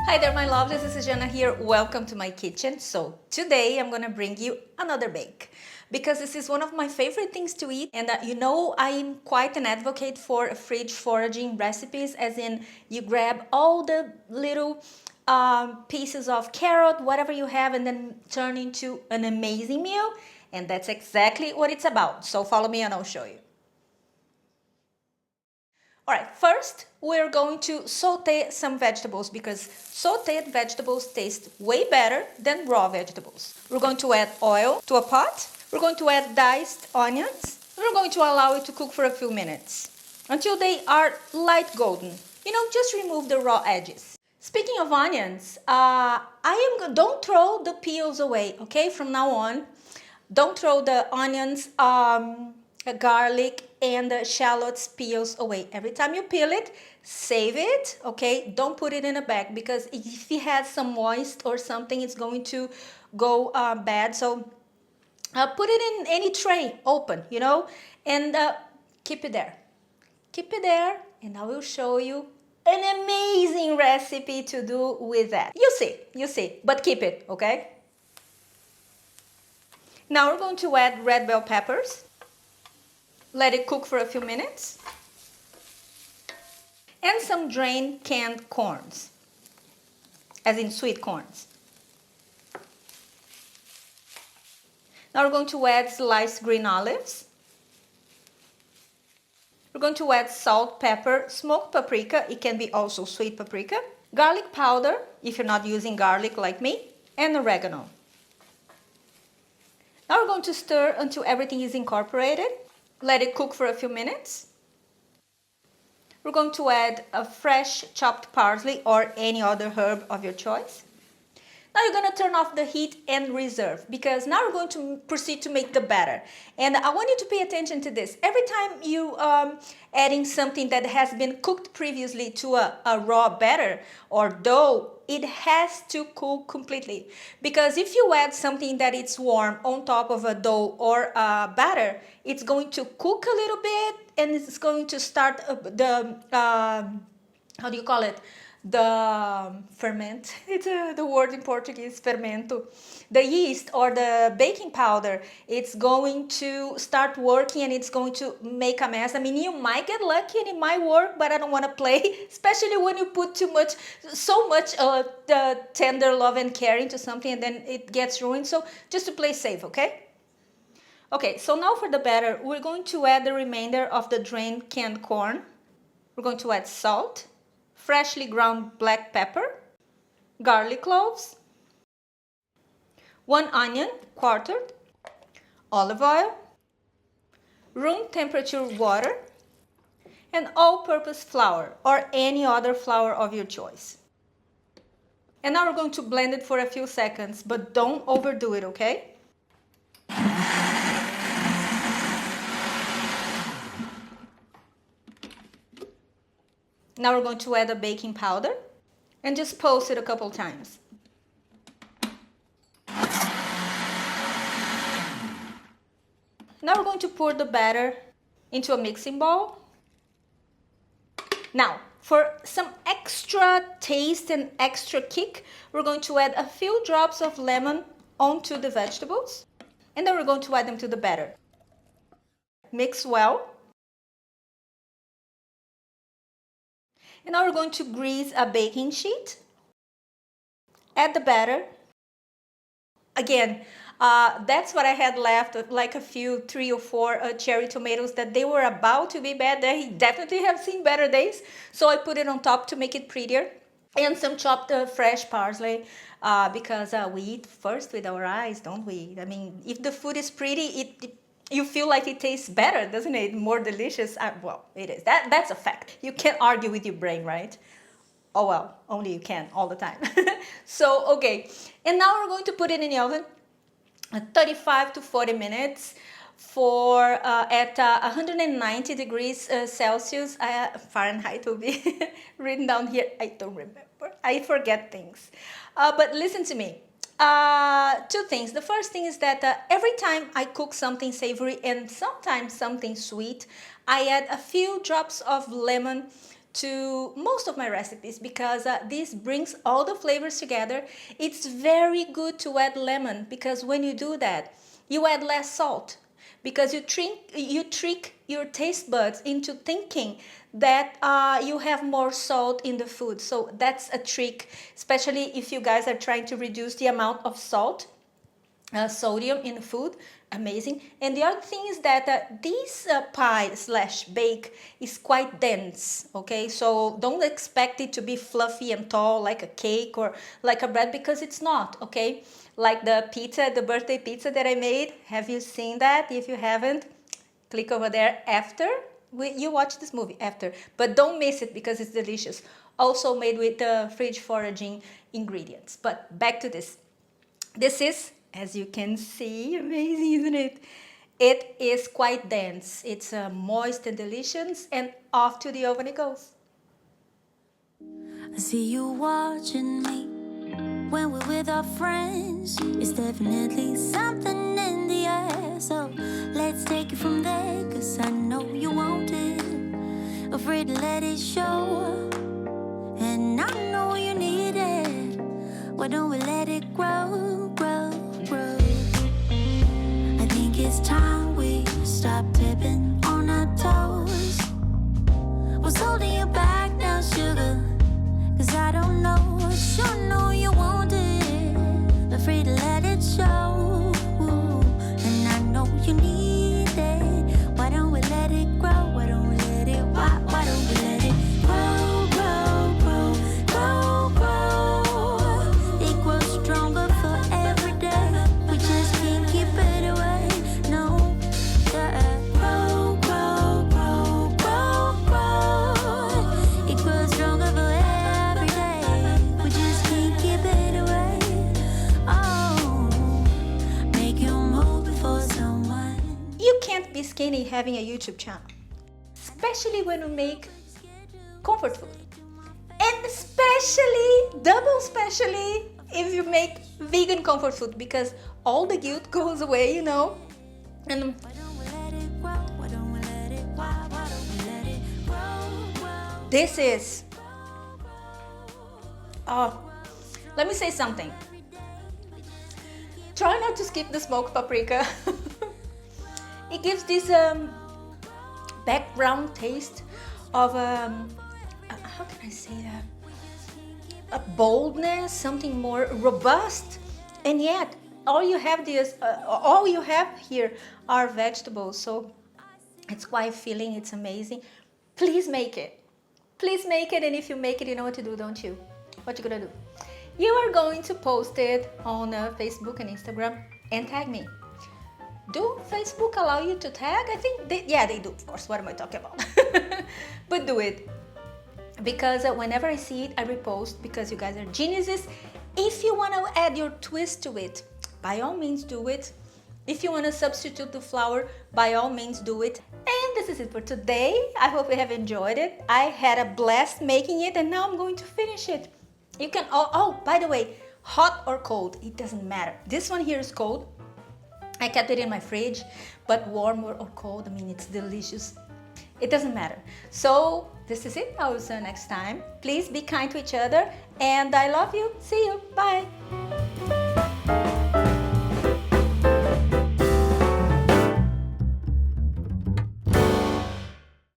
Hi there, my loves. This is Jana here. Welcome to my kitchen. So today I'm gonna bring you another bake because this is one of my favorite things to eat. And I'm quite an advocate for fridge foraging recipes, as in you grab all the little pieces of carrot, whatever you have, and then turn into an amazing meal. And that's exactly what it's about. So follow me and I'll show you. All right, first we're going to saute some vegetables because sauteed vegetables taste way better than raw vegetables. We're going to add oil to a pot. We're going to add diced onions. We're going to allow it to cook for a few minutes until they are light golden. Just remove the raw edges. Speaking of onions, don't throw the peels away, okay? From now on, don't throw the onions, garlic, and the shallots peels away. Every time you peel it, save it, okay? Don't put it in a bag because if it has some moist or something, it's going to go bad. So put it in any tray, open, and keep it there. Keep it there, and I will show you an amazing recipe to do with that. You see, but keep it, okay? Now we're going to add red bell peppers. Let it cook for a few minutes. And some drained canned corns, as in sweet corns. Now we're going to add sliced green olives. We're going to add salt, pepper, smoked paprika. It can be also sweet paprika. Garlic powder, if you're not using garlic like me. And oregano. Now we're going to stir until everything is incorporated. Let it cook for a few minutes. We're going to add a fresh chopped parsley or any other herb of your choice. Now you're going to turn off the heat and reserve because now we're going to proceed to make the batter. And I want you to pay attention to this. Every time you adding something that has been cooked previously to a raw batter or dough, it has to cool completely. Because if you add something that is warm on top of a dough or a batter, it's going to cook a little bit and it's going to start how do you call it? The ferment, it's the word in Portuguese, fermento. The yeast or the baking powder, it's going to start working and it's going to make a mess. I mean, you might get lucky and it might work, but I don't want to play, especially when you put so much tender love and care into something and then it gets ruined. So just to play safe, okay? Okay, so now for the batter, we're going to add the remainder of the drained canned corn. We're going to add salt, freshly ground black pepper, garlic cloves, 1 onion quartered, olive oil, room temperature water, and all-purpose flour or any other flour of your choice. And now we're going to blend it for a few seconds, but don't overdo it, okay? Now we're going to add a baking powder and just pulse it a couple times. Now we're going to pour the batter into a mixing bowl. Now, for some extra taste and extra kick, we're going to add a few drops of lemon onto the vegetables. And then we're going to add them to the batter. Mix well. And now we're going to grease a baking sheet. Add the batter. Again, that's what I had left, like 3 or 4 cherry tomatoes that they were about to be bad. They definitely have seen better days. So I put it on top to make it prettier. And some chopped fresh parsley because we eat first with our eyes, don't we? I mean, if the food is pretty, you feel like it tastes better, doesn't it? More delicious. Well, it is. That's a fact. You can't argue with your brain, right? Oh well, only you can all the time. So, okay. And now we're going to put it in the oven 35 to 40 minutes at 190 degrees Celsius. Fahrenheit will be written down here. I don't remember. I forget things. But listen to me. 2 things. The first thing is that every time I cook something savory and sometimes something sweet, I add a few drops of lemon to most of my recipes because this brings all the flavors together. It's very good to add lemon because when you do that, you add less salt because you trick your taste buds into thinking that you have more salt in the food. So that's a trick, especially if you guys are trying to reduce the amount of salt, sodium in food. Amazing. And the other thing is that this pie slash bake is quite dense. Okay, so don't expect it to be fluffy and tall like a cake or like a bread, because it's not. Okay, like the pizza, the birthday pizza that I made. Have you seen that? If you haven't, click over there after you watch this movie after, but don't miss it because it's delicious. Also made with fridge foraging ingredients. But back to this. This is, as you can see, amazing, isn't it? It is quite dense. It's moist and delicious, and off to the oven it goes. I see you watching me when we're with our friends. It's definitely something in the air, so let's take it from there, 'cause I know you want it. Afraid to let it show, and I know you need it. Why don't we let it grow, grow, grow? I think it's time we stop tipping on our toes. What's holding you back now, sugar? 'Cause I don't know, sure know you want it. Afraid to let it show, and I know you need it. Why don't we let it grow? Why don't we let it, why don't we let it grow, grow, grow, grow, grow? It grows stronger for every day. We just can't keep it away, no. Yeah. Grow, grow, grow, grow, grow. It grows stronger for every day. We just can't keep it away. Oh, make you move before someone. You can't be skinny having a YouTube channel, especially when you make comfort food, and double especially if you make vegan comfort food, because all the guilt goes away, you know. And Why don't we let it grow? Why don't we let it, why don't we let it grow, grow? this is, oh, let me say something. Try not to skip the smoked paprika. It gives this background taste of how can I say that? A boldness, something more robust, and yet all you have here are vegetables. So it's quite filling. It's amazing. Please make it. Please make it, and if you make it, you know what to do, don't you? What you gonna do? You are going to post it on Facebook and Instagram and tag me. Do Facebook allow you to tag? I think they do, of course. What am I talking about? But do it. Because whenever I see it, I repost, because you guys are geniuses. If you want to add your twist to it, by all means do it. If you want to substitute the flour, by all means do it. And this is it for today. I hope you have enjoyed it. I had a blast making it, and now I'm going to finish it. You can, oh, by the way, hot or cold, it doesn't matter. This one here is cold. I kept it in my fridge, but warm or cold, I mean, it's delicious. It doesn't matter. So this is it. I will see you next time. Please be kind to each other, and I love you. See you. Bye.